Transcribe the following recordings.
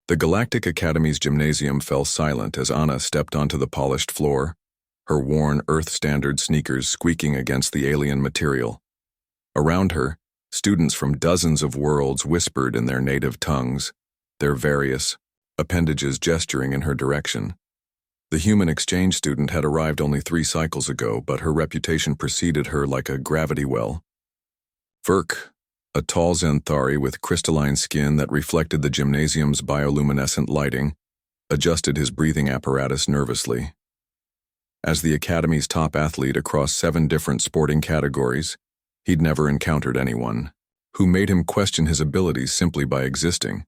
The Galactic Academy's gymnasium fell silent as Anna stepped onto the polished floor, her worn Earth-standard sneakers squeaking against the alien material. Around her, students from dozens of worlds whispered in their native tongues, their various appendages gesturing in her direction. The human exchange student had arrived only 3 cycles ago, but her reputation preceded her like a gravity well. Verk, a tall Xanthari with crystalline skin that reflected the gymnasium's bioluminescent lighting, adjusted his breathing apparatus nervously. As the Academy's top athlete across 7 different sporting categories, he'd never encountered anyone who made him question his abilities simply by existing.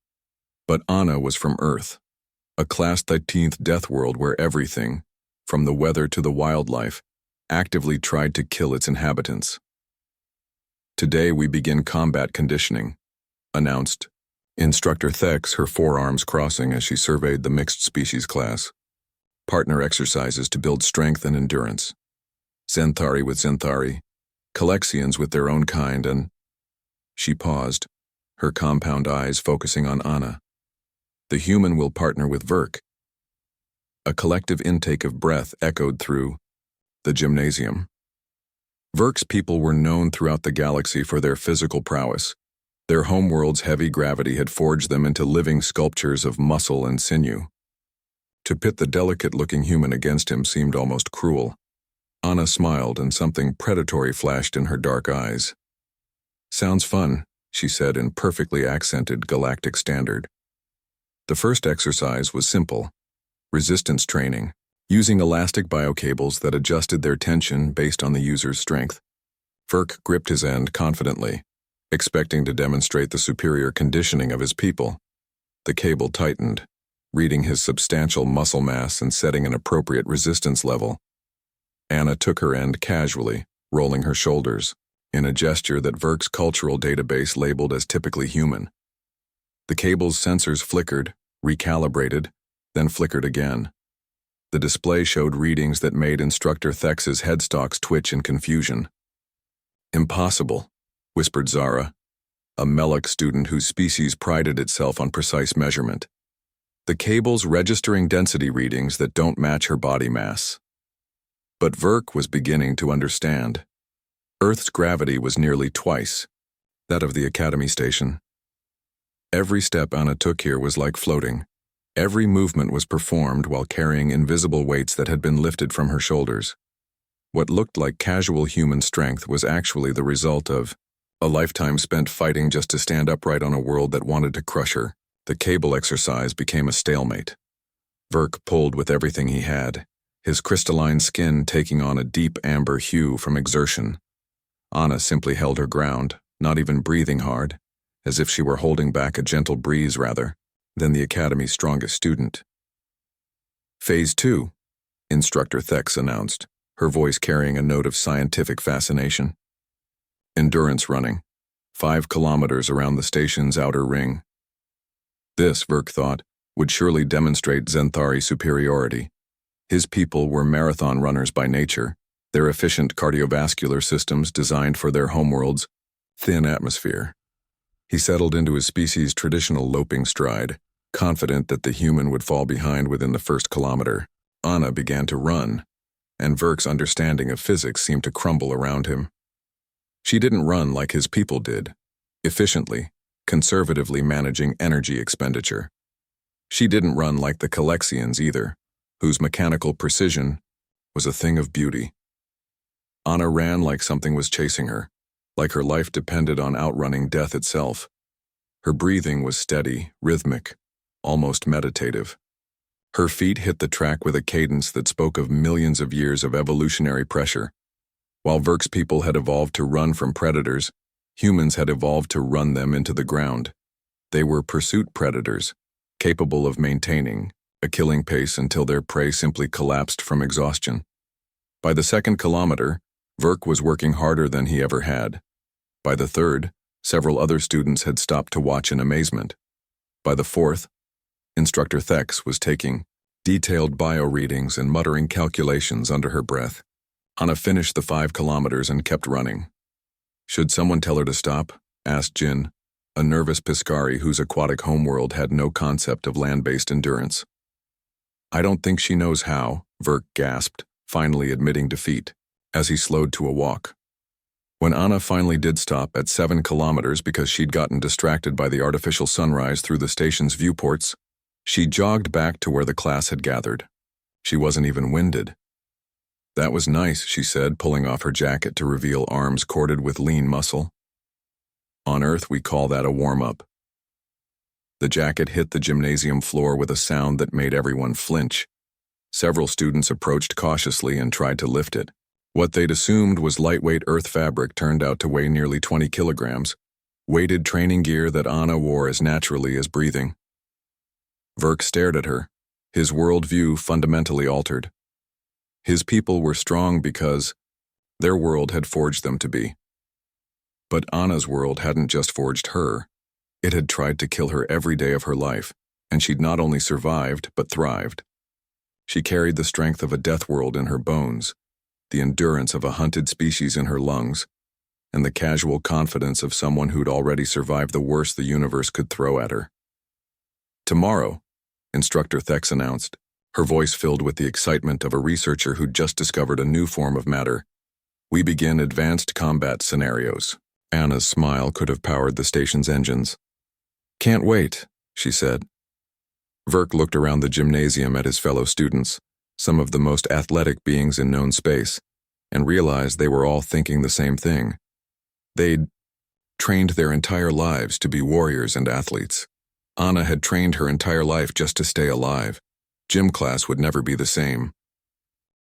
But Anna was from Earth, a Class 13th Deathworld where everything, from the weather to the wildlife, actively tried to kill its inhabitants. "Today we begin combat conditioning," announced Instructor Thex, her forearms crossing as she surveyed the mixed species class. "Partner exercises to build strength and endurance. Xanthari with Xanthari, Calexians with their own kind, and—" She paused, her compound eyes focusing on Anna. "The human will partner with Verk." A collective intake of breath echoed through the gymnasium. Verk's people were known throughout the galaxy for their physical prowess. Their homeworld's heavy gravity had forged them into living sculptures of muscle and sinew. To pit the delicate-looking human against him seemed almost cruel. Anna smiled, and something predatory flashed in her dark eyes. "Sounds fun," she said in perfectly accented galactic standard. The first exercise was simple: resistance training, using elastic biocables that adjusted their tension based on the user's strength. Verk gripped his end confidently, expecting to demonstrate the superior conditioning of his people. The cable tightened, reading his substantial muscle mass and setting an appropriate resistance level. Anna took her end casually, rolling her shoulders, in a gesture that Verk's cultural database labeled as typically human. The cable's sensors flickered, recalibrated, then flickered again. The display showed readings that made Instructor Thex's headstalks twitch in confusion. "Impossible," whispered Zara, a Melek student whose species prided itself on precise measurement. "The cable's registering density readings that don't match her body mass." But Verk was beginning to understand. Earth's gravity was nearly twice that of the Academy station. Every step Anna took here was like floating. Every movement was performed while carrying invisible weights that had been lifted from her shoulders. What looked like casual human strength was actually the result of a lifetime spent fighting just to stand upright on a world that wanted to crush her. The cable exercise became a stalemate. Verk pulled with everything he had, his crystalline skin taking on a deep amber hue from exertion. Anna simply held her ground, not even breathing hard, as if she were holding back a gentle breeze rather than the Academy's strongest student. "Phase 2, Instructor Thex announced, her voice carrying a note of scientific fascination. "Endurance running, 5 kilometers around the station's outer ring." This, Verk thought, would surely demonstrate Xanthari superiority. His people were marathon runners by nature, their efficient cardiovascular systems designed for their homeworld's thin atmosphere. He settled into his species' traditional loping stride, confident that the human would fall behind within the first kilometer. Anna began to run, and Verk's understanding of physics seemed to crumble around him. She didn't run like his people did, efficiently, conservatively managing energy expenditure. She didn't run like the Calexians either, whose mechanical precision was a thing of beauty. Anna ran like something was chasing her, like her life depended on outrunning death itself. Her breathing was steady, rhythmic, almost meditative. Her feet hit the track with a cadence that spoke of millions of years of evolutionary pressure. While Verk's people had evolved to run from predators, humans had evolved to run them into the ground. They were pursuit predators, capable of maintaining a killing pace until their prey simply collapsed from exhaustion. By the second kilometer, Verk was working harder than he ever had. By the third, several other students had stopped to watch in amazement. By the fourth, Instructor Thex was taking detailed bio readings and muttering calculations under her breath. Anna finished the 5 kilometers and kept running. "Should someone tell her to stop?" asked Jin. a nervous Piscari whose aquatic homeworld had no concept of land-based endurance. "I don't think she knows how," Verk gasped, finally admitting defeat, as he slowed to a walk. When Anna finally did stop at 7 kilometers because she'd gotten distracted by the artificial sunrise through the station's viewports, she jogged back to where the class had gathered. She wasn't even winded. "That was nice," she said, pulling off her jacket to reveal arms corded with lean muscle. "On Earth, we call that a warm-up." The jacket hit the gymnasium floor with a sound that made everyone flinch. Several students approached cautiously and tried to lift it. What they'd assumed was lightweight earth fabric turned out to weigh nearly 20 kilograms, weighted training gear that Anna wore as naturally as breathing. Verk stared at her, his worldview fundamentally altered. His people were strong because their world had forged them to be. But Anna's world hadn't just forged her. It had tried to kill her every day of her life, and she'd not only survived, but thrived. She carried the strength of a Deathworld in her bones, the endurance of a hunted species in her lungs, and the casual confidence of someone who'd already survived the worst the universe could throw at her. "Tomorrow," Instructor Thex announced, her voice filled with the excitement of a researcher who'd just discovered a new form of matter, "we begin advanced combat scenarios." Anna's smile could have powered the station's engines. "Can't wait," she said. Verk looked around the gymnasium at his fellow students, some of the most athletic beings in known space, and realized they were all thinking the same thing. They'd trained their entire lives to be warriors and athletes. Anna had trained her entire life just to stay alive. Gym class would never be the same.